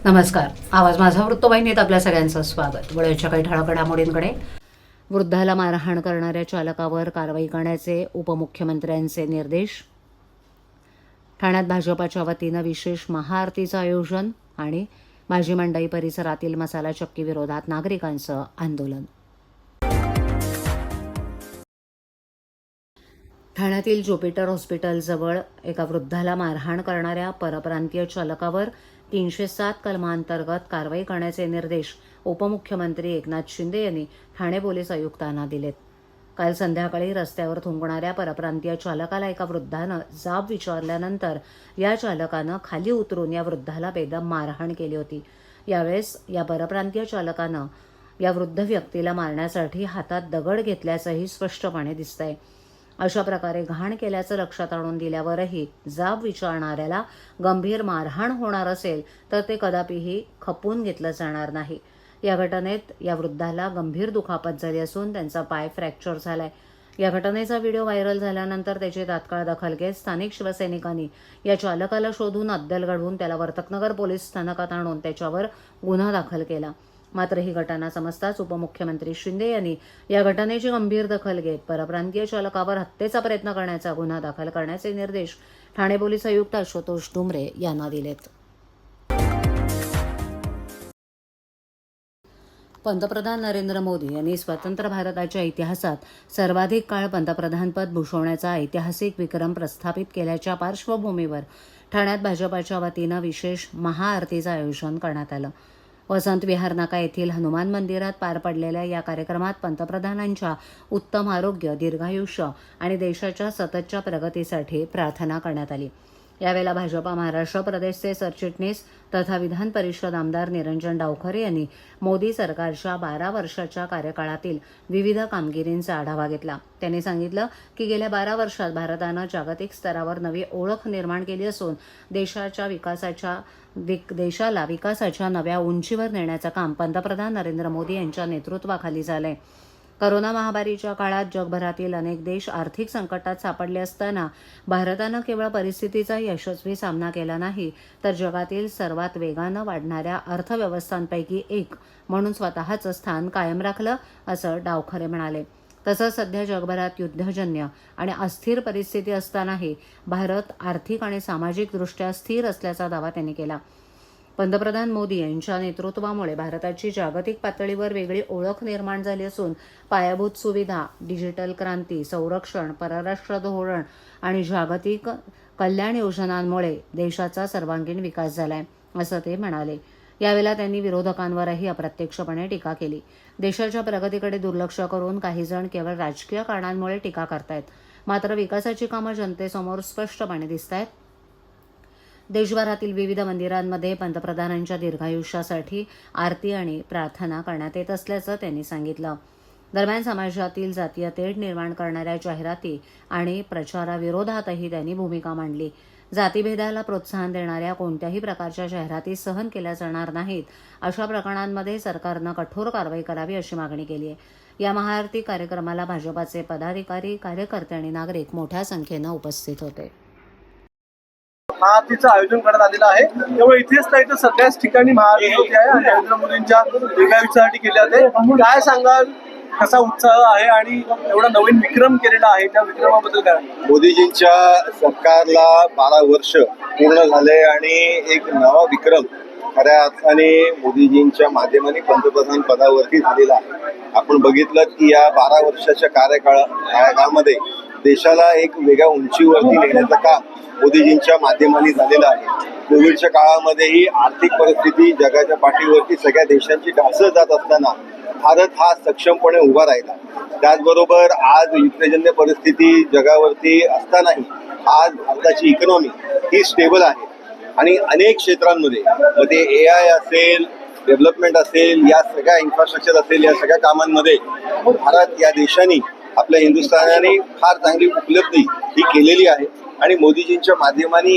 नमस्कार. आवाज माझा वृत्तवाहिनीत आपल्या सगळ्यांचं स्वागत. वेळेच्या काही ठळक घडामोडींकडे. वृद्धाला मारहाण करणाऱ्या चालकावर कारवाई करण्याचे उपमुख्यमंत्र्यांचे निर्देश. ठाण्यात भाजपाच्या वतीनं विशेष महाआरतीचं आयोजन आणि भाजी मंडई परिसरातील मसाला चक्की विरोधात नागरिकांचं आंदोलन. ठाण्यातील ज्युपिटर हॉस्पिटलजवळ एका वृद्धाला मारहाण करणाऱ्या परप्रांतीय चालकावर 307 कलमांतर्गत कारवाई करण्याचे निर्देश उपमुख्यमंत्री एकनाथ शिंदे यांनी ठाणे पोलीस आयुक्तांना दिलेत. काल संध्याकाळी रस्त्यावर थुंकणाऱ्या परप्रांतीय चालकाला एका वृद्धानं जाब विचारल्यानंतर या चालकानं खाली उतरून या वृद्धाला बेदम मारहाण केली होती. यावेळेस या परप्रांतीय चालकानं या वृद्ध व्यक्तीला मारण्यासाठी हातात दगड घेतल्याचंही स्पष्टपणे दिसतंय. अशा प्रकारे घाण केल्याचं लक्षात आणून दिल्यावरही जाब विचारणाऱ्याला गंभीर मारहाण होणार असेल तर ते कदापिही खपवून घेतलं जाणार नाही. या घटनेत या वृद्धाला गंभीर दुखापत झाली असून त्यांचा पाय फ्रॅक्चर झालाय. या घटनेचा व्हिडिओ व्हायरल झाल्यानंतर त्याची तात्काळ दखल घेत स्थानिक शिवसैनिकांनी या चालकाला शोधून अद्दल घडवून त्याला वर्तकनगर पोलीस स्थानकात आणून त्याच्यावर गुन्हा दाखल केला. मात्र ही घटना समजताच उपमुख्यमंत्री शिंदे यांनी या घटनेची गंभीर दखल घेत परप्रांतीय चालकावर हत्येचा प्रयत्न करण्याचा गुन्हा दाखल करण्याचे निर्देश ठाणे पोलीस आयुक्त आशुतोष डुमरे यांना दिलेत. पंतप्रधान नरेंद्र मोदी यांनी स्वतंत्र भारताच्या इतिहासात सर्वाधिक काळ पंतप्रधानपद भूषवण्याचा ऐतिहासिक विक्रम प्रस्थापित केल्याच्या पार्श्वभूमीवर ठाण्यात भाजपाच्या वतीनं विशेष महाआरतीचं आयोजन करण्यात आलं. वसंत विहार नाका येथील हनुमान मंदिरात पार पडलेल्या या कार्यक्रमात पंतप्रधानांच्या उत्तम आरोग्य, दीर्घायुष्य आणि देशाच्या सततच्या प्रगतीसाठी प्रार्थना करण्यात आली. यावेळेला भाजपा महाराष्ट्र प्रदेशचे सरचिटणीस तथा विधान परिषद आमदार निरंजन डावखरे यांनी मोदी सरकारच्या 12 वर्षाच्या कार्यकाळातील विविध कामगिरींचा आढावा घेतला. त्यांनी सांगितलं की गेल्या 12 वर्षात भारतानं जागतिक स्तरावर नवी ओळख निर्माण केली असून देशाला विकासाच्या नव्या उंचीवर नेण्याचं काम पंतप्रधान नरेंद्र मोदी यांच्या नेतृत्वाखाली झालंय. करोना महामारीच्या काळात जगभरातील अनेक देश आर्थिक संकटात सापडले असताना भारतानं केवळ परिस्थितीचा यशस्वी सामना केला नाही तर जगातील सर्वात वेगानं वाढणाऱ्या अर्थव्यवस्थांपैकी एक म्हणून स्वतःचं स्थान कायम राखलं, असं डावखरे म्हणाले. तसंच सध्या जगभरात युद्धजन्य आणि अस्थिर परिस्थिती असतानाही भारत आर्थिक आणि सामाजिकदृष्ट्या स्थिर असल्याचा दावा त्यांनी केला. पंतप्रधान मोदी यांच्या नेतृत्वामुळे भारताची जागतिक पातळीवर वेगळी ओळख निर्माण झाली असून पायाभूत सुविधा, डिजिटल क्रांती, संरक्षण, परराष्ट्र धोरण आणि जागतिक कल्याण योजनांमुळे देशाचा सर्वांगीण विकास झालाय, असं ते म्हणाले. यावेळेला त्यांनी विरोधकांवरही अप्रत्यक्षपणे टीका केली. देशाच्या प्रगतीकडे दुर्लक्ष करून काही जण केवळ राजकीय कारणांमुळे टीका करतायत, मात्र विकासाची कामं जनतेसमोर स्पष्टपणे दिसतायत. देशभरातील विविध मंदिरांमध्ये पंतप्रधानांच्या दीर्घायुष्यासाठी आरती आणि प्रार्थना करण्यात येत असल्याचं त्यांनी सांगितलं. दरम्यान समाजातील जातीय तेढ निर्माण करणाऱ्या जाहिराती आणि प्रचाराविरोधातही त्यांनी भूमिका मांडली. जातीभेदाला प्रोत्साहन देणाऱ्या कोणत्याही प्रकारच्या जाहिराती सहन केल्या जाणार नाहीत. अशा प्रकरणांमध्ये सरकारनं कठोर कारवाई करावी अशी मागणी केली आहे. या महाआरती कार्यक्रमाला भाजपाचे पदाधिकारी, कार्यकर्ते आणि नागरिक मोठ्या संख्येनं उपस्थित होते. महाआरतीचं आयोजन करण्यात आलेलं आहे. त्यामुळे इथेच नाही तर सगळ्याच ठिकाणी महाआरती होते आहे आणि नरेंद्र मोदींच्या दीर्घायुष्यासाठी केले जाते. काय सांगाल, कसा उत्साह आहे आणि एवढा नवीन विक्रम केलेला आहे, त्या विक्रमाबद्दल काय? मोदीजींच्या सरकारला 12 वर्ष पूर्ण झाले आणि एक नवा विक्रम खऱ्या अर्थाने मोदीजींच्या माध्यमाने पंतप्रधान पदावरती झालेला आहे. आपण बघितलं की या 12 वर्षाच्या कार्यकाळामध्ये देशाला एक वेगळ्या उंचीवरती नेण्याचं काम मोदीजींच्या माध्यमाने झालेलं आहे. कोविडच्या काळामध्येही आर्थिक परिस्थिती जगाच्या पाठीवरती सगळ्या देशांची ढासळत जात असताना भारत हा सक्षमपणे उभा राहिला. त्याचबरोबर आज युद्धजन्य परिस्थिती जगावरती असतानाही आज भारताची इकॉनॉमी ही स्टेबल आहे आणि अनेक क्षेत्रांमध्ये मध्ये AI असेल, डेव्हलपमेंट असेल, या सगळ्या इन्फ्रास्ट्रक्चर असेल, या सगळ्या कामांमध्ये भारत या देशाने आपल्या हिंदुस्थानाने फार चांगली उपलब्धी ही केलेली आहे आणि मोदीजींच्या माध्यमाने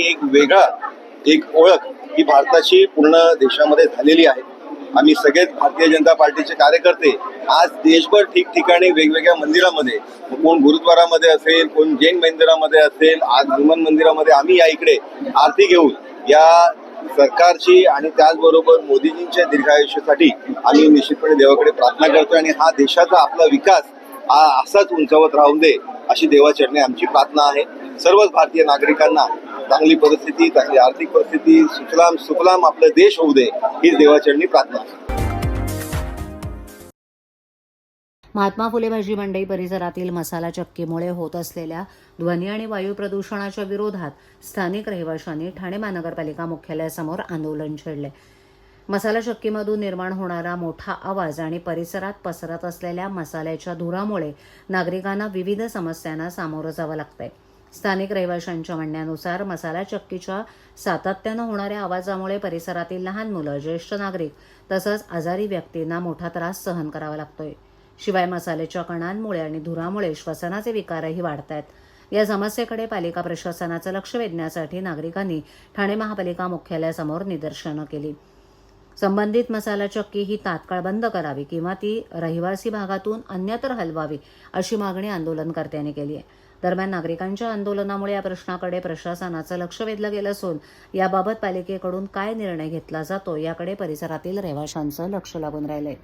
एक ओळख ही भारताची पूर्ण देशामध्ये झालेली आहे. आम्ही सगळेच भारतीय जनता पार्टीचे कार्यकर्ते आज देशभर ठिकठिकाणी वेगवेगळ्या मंदिरामध्ये, कोण गुरुद्वारामध्ये असेल, कोण जैन मंदिरामध्ये असेल, आज हनुमान मंदिरामध्ये आम्ही या इकडे आरती घेऊन या सरकारची आणि त्याचबरोबर मोदीजींच्या दीर्घायुष्यासाठी आम्ही निश्चितपणे देवाकडे प्रार्थना करतोय आणि हा देशाचा आपला विकास हा असाच उंचावत राहून दे अशी देवाचरणी आमची प्रार्थना आहे. सर्वच भारतीय नागरिकांना चांगली परिस्थिती, चांगली आर्थिक परिस्थिती, सुफलाम सुफलाम आपला देश होऊ दे हीच देवाचरणी प्रार्थना आहे. महात्मा फुले भाजी मंडई परिसरातील मसाला चक्कीमुळे होत असलेल्या ध्वनी आणि वायू प्रदूषणाच्या विरोधात स्थानिक रहिवाशांनी ठाणे महानगरपालिका मुख्यालयासमोर आंदोलन छेडले. मसाला चक्कीमधून निर्माण होणारा मोठा आवाज आणि परिसरात पसरत असलेल्या मसाल्याच्या धुरामुळे नागरिकांना विविध समस्यांना सामोरं जावं लागतंय. स्थानिक रहिवाशांच्या म्हणण्यानुसार मसाला चक्कीच्या सातत्यानं होणाऱ्या आवाजामुळे परिसरातील लहान मुलं, ज्येष्ठ नागरिक तसंच आजारी व्यक्तींना मोठा त्रास सहन करावा लागतोय. शिवाय मसाल्याच्या कणांमुळे आणि धुरामुळे श्वसनाचे विकारही वाढत आहेत. या समस्येकडे पालिका प्रशासनाचं लक्ष वेधण्यासाठी नागरिकांनी ठाणे महापालिका मुख्यालयासमोर निदर्शनं केली. संबंधित मसाला चक्की ही तात्काळ बंद करावी किंवा ती रहिवासी भागातून अन्यत्र हलवावी अशी मागणी आंदोलनकर्त्यांनी केली आहे. दरम्यान नागरिकांच्या आंदोलनामुळे या प्रश्नाकडे प्रशासनाचं लक्ष वेधलं गेलं असून याबाबत पालिकेकडून काय निर्णय घेतला जातो याकडे परिसरातील रहिवाशांचं लक्ष लागून राहिलंय.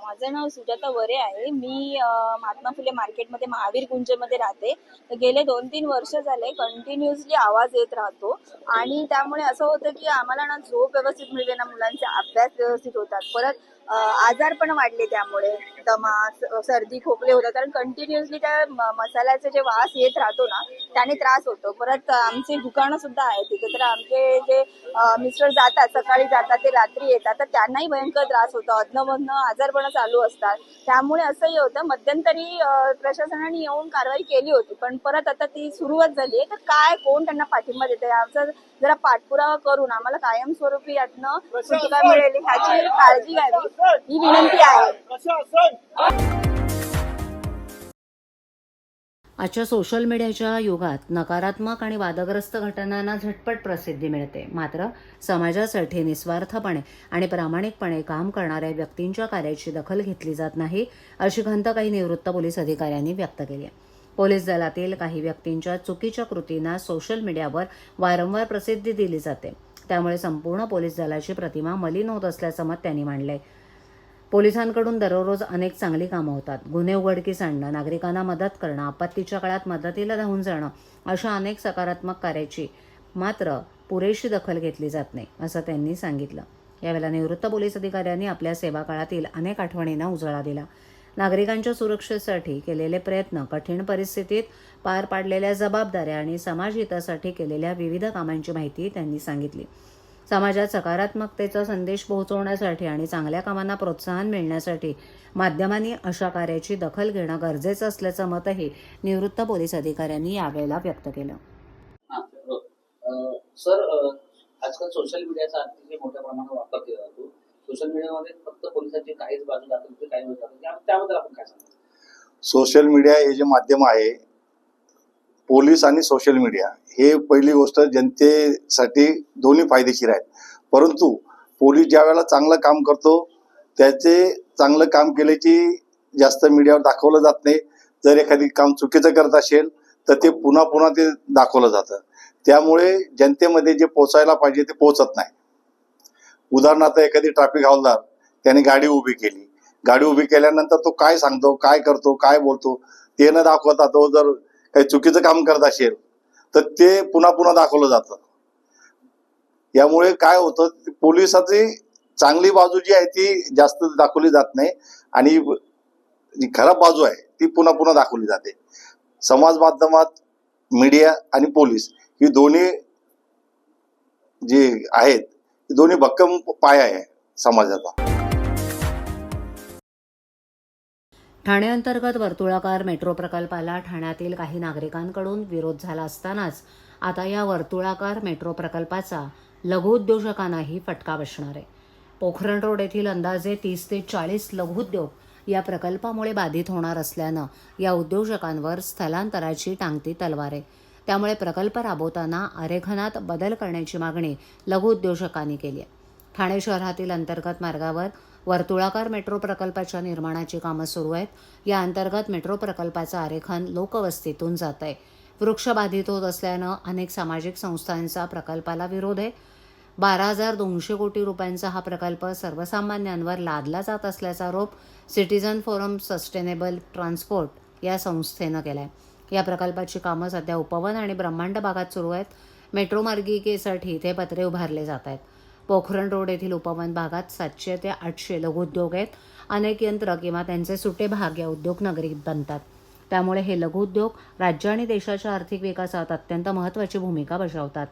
माझं नाव सुजाता वरे आहे. मी महात्मा फुले मार्केटमध्ये महावीर कुंजमध्ये राहते. तर गेले 2-3 वर्ष झाले कंटिन्युअसली आवाज येत राहतो आणि त्यामुळे असं होतं की आम्हाला ना झोप व्यवस्थित मिळते ना, मुलांचे अभ्यास व्यवस्थित होतात. परत आजार पण वाढले, त्यामुळे दमा, सर्दी, खोकले होतात. कारण कंटिन्युअसली त्या मसाल्याचा जे वास येत राहतो ना त्याने त्रास होतो. परत आमचे दुकानं सुद्धा आहेत तिथे, तर आमचे जे मिस्टर जातात, सकाळी जातात ते रात्री येतात, तर त्यांनाही भयंकर त्रास होतो. अधनं आजारपणं चालू असतात. त्यामुळे असंही होतं. मध्यंतरी प्रशासनाने येऊन कारवाई केली होती, पण परत आता ती सुरुवात झाली आहे. तर काय, कोण त्यांना पाठिंबा देते याचा जरा पाठपुरावा करून आम्हाला कायमस्वरूपी यातनं सुटका मिळेल ह्याची काळजी घ्यावी ही विनंती आहे. आजच्या सोशल मीडियाच्या युगात नकारात्मक आणि वादग्रस्त घटनांना झटपट प्रसिद्धी मिळते. मात्र समाजासाठी निस्वार्थपणे आणि प्रामाणिकपणे काम करणाऱ्या व्यक्तींच्या कार्याची दखल घेतली जात नाही अशी खंत काही निवृत्त पोलीस अधिकाऱ्यांनी व्यक्त केली आहे. पोलीस दलातील काही व्यक्तींच्या चुकीच्या कृतींना सोशल मीडियावर वारंवार प्रसिद्धी दिली जाते. त्यामुळे संपूर्ण पोलीस दलाची प्रतिमा मलिन होत असल्याचं मत त्यांनी मांडलंय. पोलिसांकडून दररोज अनेक चांगली कामं होतात. गुन्हे उघडकीस आणणं, नागरिकांना मदत करणं, आपत्तीच्या काळात मदतीला धावून जाणं अशा अनेक सकारात्मक कार्याची मात्र पुरेशी दखल घेतली जात नाही असं त्यांनी सांगितलं. यावेळेला निवृत्त पोलीस अधिकाऱ्यांनी आपल्या सेवा काळातील अनेक आठवणींना उजाळा दिला. नागरिकांच्या सुरक्षेसाठी केलेले प्रयत्न, कठीण परिस्थितीत पार पाडलेल्या जबाबदाऱ्या आणि समाजहितासाठी केलेल्या विविध कामांची माहिती त्यांनी सांगितली. समाजात सकारात्मकतेचा संदेश पोहोचवण्यासाठी आणि चांगल्या कामांना प्रोत्साहन मिळण्यासाठी माध्यमांनी अशा कार्याची दखल घेणं गरजेचं असल्याचं मतही निवृत्त पोलीस अधिकाऱ्यांनी यावेळेला व्यक्त केलं. सर, आजकाल सोशल मीडियाचा अतिशय मोठ्या प्रमाणात वापर केला जातो. सोशल मीडियामध्ये फक्त पोलिसांची काहीच बाजू दाखवते, काही बाजू दाखवते, त्याबद्दल आपण काय सांगतो? सोशल मीडिया हे जे माध्यम आहे, पोलीस आणि सोशल मीडिया हे पहिली गोष्ट जनतेसाठी दोन्ही फायदेशीर आहेत. परंतु पोलीस ज्या वेळेला चांगलं काम करतो त्याचे चांगलं काम केल्याची जास्त मीडियावर दाखवलं जात नाही. जर एखादी काम चुकीचं करत असेल तर ते पुन्हा पुन्हा ते दाखवलं जातं. त्यामुळे जनतेमध्ये जे पोचायला पाहिजे ते पोचत नाही. उदाहरणार्थ एखादी ट्रॅफिक हवालदार त्याने गाडी उभी केली, गाडी उभी केल्यानंतर तो काय सांगतो, काय करतो, काय बोलतो ते न दाखवता तो जर काही चुकीचं काम करत असेल तर ते पुन्हा पुन्हा दाखवलं जातं. यामुळे काय होतं, पोलिसाची चांगली बाजू जी आहे ती जास्त दाखवली जात नाही आणि जी खराब बाजू आहे ती पुन्हा पुन्हा दाखवली जाते. समाज माध्यमात मीडिया आणि पोलीस ही दोन्ही जे आहेत ही दोन्ही भक्कम पाया आहे समाजाचा. ठाणे अंतर्गत वर्तुळाकार मेट्रो प्रकल्पाला ठाण्यातील काही नागरिकांकडून विरोध झाला असतानाच आता या वर्तुळाकार मेट्रो प्रकल्पाचा लघुउद्योजकांनाही फटका बसणार आहे. पोखरण रोड येथील अंदाजे 30 ते 40 लघुउद्योग या प्रकल्पामुळे बाधित होणार असल्यानं या उद्योजकांवर स्थलांतराची टांगती तलवार आहे. त्यामुळे प्रकल्प राबवताना आरेखनात बदल करण्याची मागणी लघुउद्योजकांनी केली आहे. ठाणे शहरातील अंतर्गत मार्गावर वर्तुळाकार मेट्रो प्रकल्पाच्या निर्माणाची कामं सुरू आहेत. या अंतर्गत मेट्रो प्रकल्पाचं आरेखन लोकवस्तीतून जात आहे. वृक्षबाधित होत असल्यानं अनेक सामाजिक संस्थांचा प्रकल्पाला विरोध आहे. 12,200 कोटी रुपयांचा हा प्रकल्प सर्वसामान्यांवर लादला जात असल्याचा आरोप सिटीझन फोरम सस्टेनेबल ट्रान्सपोर्ट या संस्थेनं केला आहे. या प्रकल्पाची कामं सध्या उपवन आणि ब्रह्मांड भागात सुरू आहेत. मेट्रो मार्गिकेसाठी इथे पत्रे उभारले जात आहेत. पोखरण रोड येथील उपवन भागात 700 ते 800 लघुउद्योग आहेत. अनेक यंत्र किंवा त्यांचे सुटे भाग या उद्योगनगरीत बनतात. त्यामुळे हे लघुउद्योग राज्य आणि देशाच्या आर्थिक विकासात अत्यंत महत्त्वाची भूमिका बजावतात.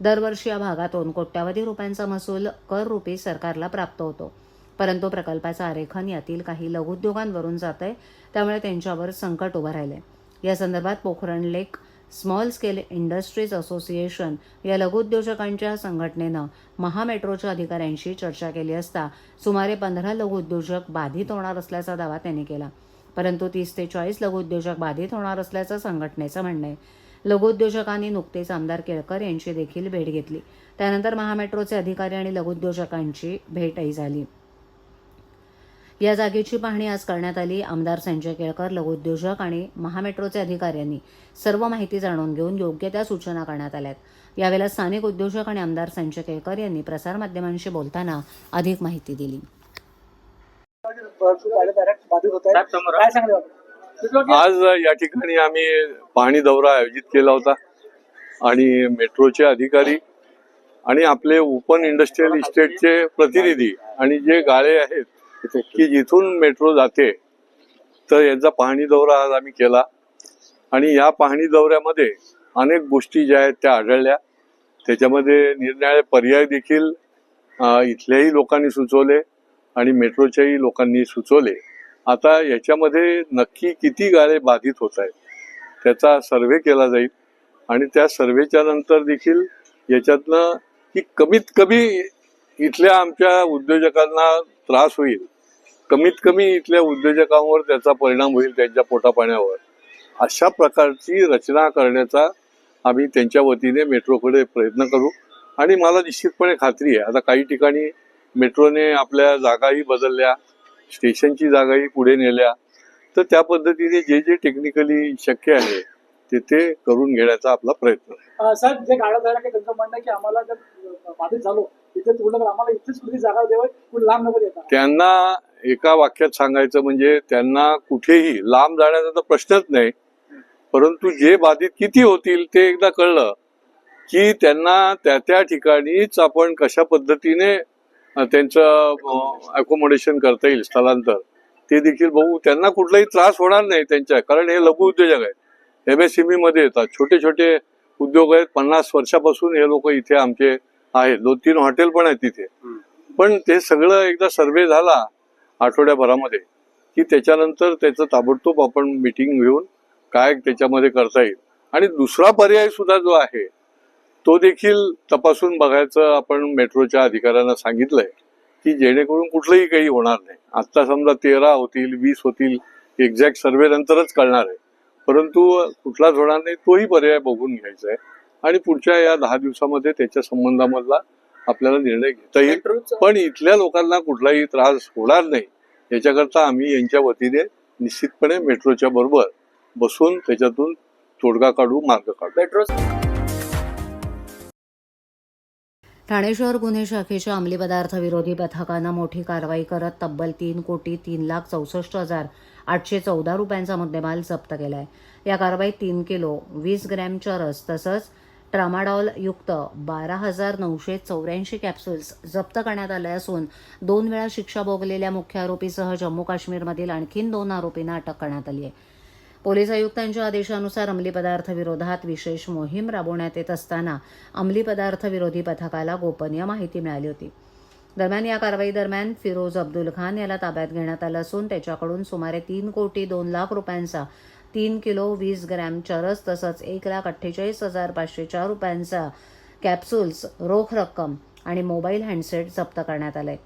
दरवर्षी या भागातून कोट्यावधी रुपयांचा महसूल कर रूपी सरकारला प्राप्त होतो. परंतु प्रकल्पाचं आरेखन यातील काही लघुउद्योगांवरून जात आहे, त्यामुळे त्यांच्यावर संकट उभं राहिलं आहे. या संदर्भात पोखरण लेक स्मॉल स्केल इंडस्ट्रीज असोसिएशन या लघुउद्योजकांच्या संघटनेनं महामेट्रोच्या अधिकाऱ्यांशी चर्चा केली असता सुमारे 15 लघुउद्योजक बाधित होणार असल्याचा दावा त्यांनी केला. परंतु 30 ते 40 लघुउद्योजक बाधित होणार असल्याचं संघटनेचं म्हणणं आहे. लघुउद्योजकांनी नुकतेच आमदार केळकर यांची देखील भेट घेतली. त्यानंतर महामेट्रोचे अधिकारी आणि लघुउद्योजकांची भेटही झाली. या जागेची पाहणी आज करण्यात आली. आमदार संजय केळकर, लघुउद्योजक आणि महामेट्रोचे अधिकाऱ्यांनी सर्व माहिती जाणून घेऊन योग्य त्या सूचना करण्यात आल्यात. यावेळेला स्थानिक उद्योजक आणि आमदार संजय केळकर यांनी प्रसारमाध्यमांशी बोलताना अधिक माहिती दिली. आज या ठिकाणी आम्ही पाहणी दौरा आयोजित केला होता आणि मेट्रोचे अधिकारी आणि आपले ओपन इंडस्ट्रियल इस्टेटचे प्रतिनिधी आणि जे गाळे आहेत की जिथून मेट्रो जाते तर यांचा पाहणी दौरा आज आम्ही केला. आणि या पाहणी दौऱ्यामध्ये अनेक गोष्टी ज्या आहेत त्या आढळल्या. त्याच्यामध्ये निरनिराळे पर्याय देखील इथल्याही लोकांनी सुचवले आणि मेट्रोच्याही लोकांनी सुचवले. आता याच्यामध्ये नक्की किती गाळे बाधित होत आहेत त्याचा सर्व्हे केला जाईल आणि त्या सर्व्हेच्या नंतर देखील याच्यातनं की कमीत कमी इथल्या आमच्या उद्योजकांना त्रास होईल, कमीत कमी इथल्या उद्योजकांवर त्याचा परिणाम होईल, त्यांच्या पोटापाण्यावर, अशा प्रकारची रचना करण्याचा आम्ही त्यांच्या वतीने मेट्रोकडे प्रयत्न करू. आणि मला निश्चितपणे खात्री आहे आता काही ठिकाणी मेट्रोने आपल्या जागाही बदलल्या, स्टेशनची जागाही पुढे नेल्या, तर त्या पद्धतीने जे जे टेक्निकली शक्य आहे ते करून घेण्याचा आपला प्रयत्न आहे. साहेब, जे गाड्या जायला त्यांचं म्हणणं आहे की आम्हाला जर बाधित झालो इथे पूर्ण आम्हाला इथेच कुठली जागा द्यावी, कुठे लांब नको देता. त्यांना एका वाक्यात सांगायचं म्हणजे त्यांना कुठेही लांब जाण्याचा तर प्रश्नच नाही, परंतु जे बाधित किती होतील ते एकदा कळलं की त्यांना त्या ठिकाणीच आपण कशा पद्धतीने त्यांचं अकोमोडेशन करता येईल, स्थलांतर, ते देखील बघू. त्यांना कुठलाही त्रास होणार नाही त्यांच्या, कारण हे लघु उद्योजक आहेत, MSME मध्ये येतात, छोटे छोटे उद्योग आहेत. 50 वर्षापासून हे लोक इथे आमचे आहेत. 2-3 हॉटेल पण आहेत तिथे. पण ते सगळं एकदा सर्व्हे झाला आठवड्याभरामध्ये की त्याच्यानंतर त्याचं ताबडतोब आपण मीटिंग घेऊन काय त्याच्यामध्ये करता येईल. आणि दुसरा पर्याय सुद्धा जो आहे तो देखील तपासून बघायचं आपण मेट्रोच्या अधिकाऱ्यांना सांगितलंय की जेणेकरून कुठलंही काही होणार नाही. आता समजा 13 होतील, 20 होतील, एक्झॅक्ट सर्व्हे नंतरच कळणार आहे, परंतु कुठलाच होणार नाही तोही पर्याय बघून घ्यायचा आहे. आणि पुढच्या या 10 दिवसामध्ये त्याच्या संबंधामधला आपल्याला निर्णय घेता येईल. पण इथल्या लोकांना कुठलाही त्रास होणार नाही याच्याकरता आम्ही यांच्या वतीने निश्चितपणे मेट्रोच्या बरोबर बसून त्याच्यातून तोडगा काढू, मार्ग काढू. ठाणे शहर गुन्हे शाखेच्या अंमली पदार्थ विरोधी पथकानं मोठी कारवाई करत तब्बल 3,63,64,814 रुपयांचा मुद्देमाल जप्त केला आहे. या कारवाईत 3 किलो 20 ग्रॅम चरस तसंच ट्रामाडॉल युक्त 12,984 कॅप्सूल्स जप्त करण्यात आले असून 2 वेळा शिक्षा भोगलेल्या मुख्य आरोपीसह जम्मू काश्मीरमधील आणखीन 2 आरोपींना अटक करण्यात आली आहे. पोलीस आयुक्तांच्या आदेशानुसार अंमली पदार्थ विरोधात विशेष मोहीम राबवण्यात येत असताना अंमली पदार्थ विरोधी पथकाला गोपनीय माहिती मिळाली होती. दरम्यान या कारवाई दरम्यान फिरोज अब्दुल खान याला ताब्यात घेण्यात आलं असून त्याच्याकडून सुमारे 3,02,00,000 रुपयांचा 3 किलो 20 ग्रॅम चरस तसंच 1,48,504 रुपयांचा कॅप्सूल्स, रोख रक्कम आणि मोबाईल हँडसेट जप्त करण्यात आले.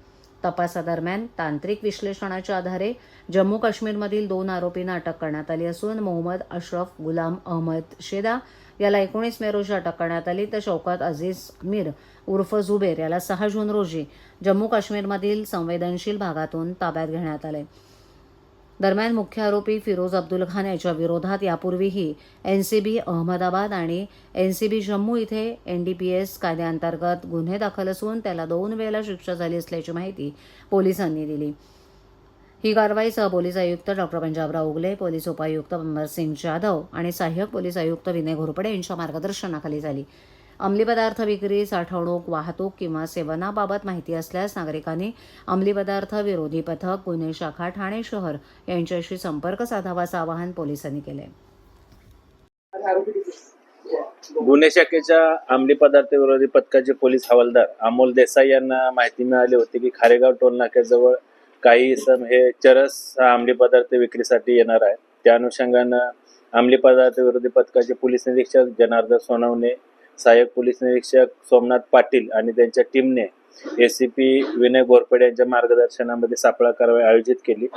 तपासादरम्यान तांत्रिक विश्लेषणाच्या आधारे जम्मू काश्मीरमधील 2 आरोपींना अटक करण्यात आली असून मोहम्मद अशरफ गुलाम अहमद शेदा याला 19 मे रोजी अटक करण्यात आली, तर शौकत अजीज मीर उर्फ जुबेर याला 6 जून रोजी जम्मू काश्मीरमधील संवेदनशील भागातून ताब्यात घेण्यात आले. दरम्यान मुख्य आरोपी फिरोज अब्दुल खान याच्या विरोधात यापूर्वीही एनसीबी अहमदाबाद आणि एनसीबी जम्मू इथे एनडीपीएस कायद्याअंतर्गत गुन्हे दाखल असून त्याला 2 वेळेला शिक्षा झाली असल्याची माहिती पोलिसांनी दिली. ही कारवाई सहपोलीस आयुक्त डॉक्टर पंजाबराव उगले, पोलीस उपायुक्त अमरसिंग जाधव आणि सहाय्यक पोलीस आयुक्त विनय घोरपडे यांच्या मार्गदर्शनाखाली झाली. अंमली पदार्थ विक्री, साठवणूक, वाहतूक किंवा सेवनाबाबत माहिती असल्यास नागरिकांनी अंमली पदार्थ विरोधी पथक, गुन्हे शाखा, ठाणे शहर यांच्याशी संपर्क साधावा असं आवाहन पोलिसांनी केलं. गुन्हे शाखेच्या अंमली पदार्थ विरोधी पथकाचे पोलीस हवालदार अमोल देसाई यांना माहिती मिळाली होती की खारेगाव टोल नाक्याजवळ काही इसम हे चरस हा अंमली पदार्थ विक्रीसाठी येणार आहे. त्या अनुषंगानं अंमली पदार्थ विरोधी पथकाचे पोलीस निरीक्षक जनार्दन सोनवणे, सहाय्यक पोलीस निरीक्षक सोमनाथ पाटील आणि त्यांच्या टीमने एसीपी विनय घोरपडे यांच्या मार्गदर्शनामध्ये सापळा कारवाई आयोजित केली,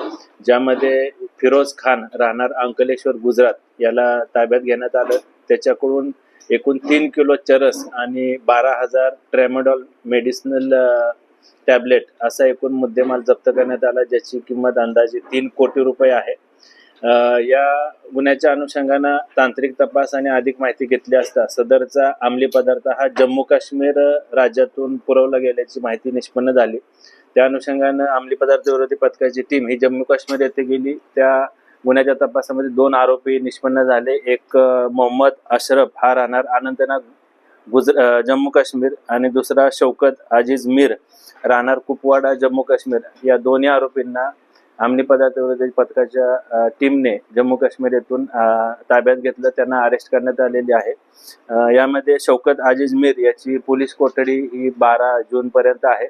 ज्यामध्ये फिरोज खान राहणार अंकलेश्वर गुजरात याला ताब्यात घेण्यात आलं. त्याच्याकडून एकूण 3 किलो चरस आणि 12,000 ट्रॅमोडॉल मेडिसिनल टॅबलेट असा एकूण मुद्देमाल जप्त करण्यात आला, ज्याची किंमत अंदाजे 3 कोटी रुपये आहे. या गुन्ह्याच्या अनुषंगानं तांत्रिक तपास आणि अधिक माहिती घेतली असता सदरचा अंमली पदार्थ हा जम्मू काश्मीर राज्यातून पुरवला गेल्याची माहिती निष्पन्न झाली. त्या अनुषंगानं अंमली पदार्थ विरोधी पथकाची टीम ही जम्मू काश्मीर येथे गेली. त्या गुन्ह्याच्या तपासामध्ये 2 आरोपी निष्पन्न झाले. एक मोहम्मद अशरफ हा राहणार अनंतनाग जम्मू काश्मीर आणि दुसरा शौकत अजीज मीर राहणार कुपवाडा जम्मू काश्मीर. या दोन्ही आरोपींना अंमली पदार्थ विरोधी पथकाच्या टीमने जम्मू काश्मीर येथून ताब्यात घेतलं, त्यांना अरेस्ट करण्यात आलेली आहे. यामध्ये शौकत अजीज मीर याची पोलीस कोठडी ही 12 जूनपर्यंत आहे.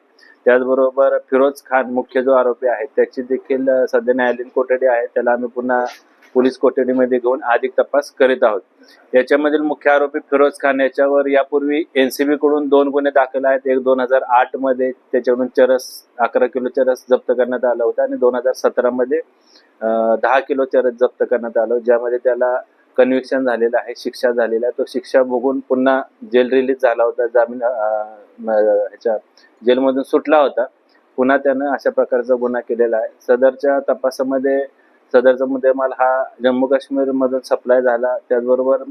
त्याचबरोबर फिरोज खान मुख्य जो आरोपी आहे त्याची देखील सध्या न्यायालयीन कोठडी आहे. त्याला आम्ही पुन्हा पोलीस कोठडीमध्ये घेऊन अधिक तपास करीत आहोत. याच्यामधील मुख्य आरोपी फिरोज खान याच्यावर यापूर्वी एनसीबी कडून 2 गुन्हे दाखल आहेत. एक 2008 मध्ये त्याच्याकडून चरस 11 किलो चरस जप्त करण्यात आला होता आणि 2017 मध्ये 10 किलो चरस जप्त करण्यात आलं, ज्यामध्ये त्याला कन्व्हिक्शन झालेलं आहे, शिक्षा झालेला आहे. तो शिक्षा भोगून पुन्हा जेल रिलीज झाला होता, जामीन ह्याच्या जेलमधून सुटला होता. पुन्हा त्यानं अशा प्रकारचा गुन्हा केलेला आहे. सदरच्या तपासामध्ये सदरचा मुद्देमाल हा जम्मू काश्मीर मधून सप्लाय झाला, त्याचबरोबर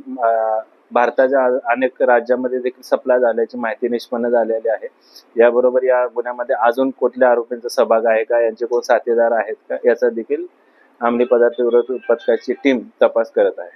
भारताच्या अनेक राज्यामध्ये देखील सप्लाय झाल्याची माहिती निष्पन्न झालेली आहे. याबरोबर या गुन्ह्यामध्ये अजून कुठल्या आरोपींचा सहभाग आहे का, यांचे कोण साथीदार आहेत का, याचा देखील अंमली पदार्थ विरोधी पथकाची टीम तपास करत आहे.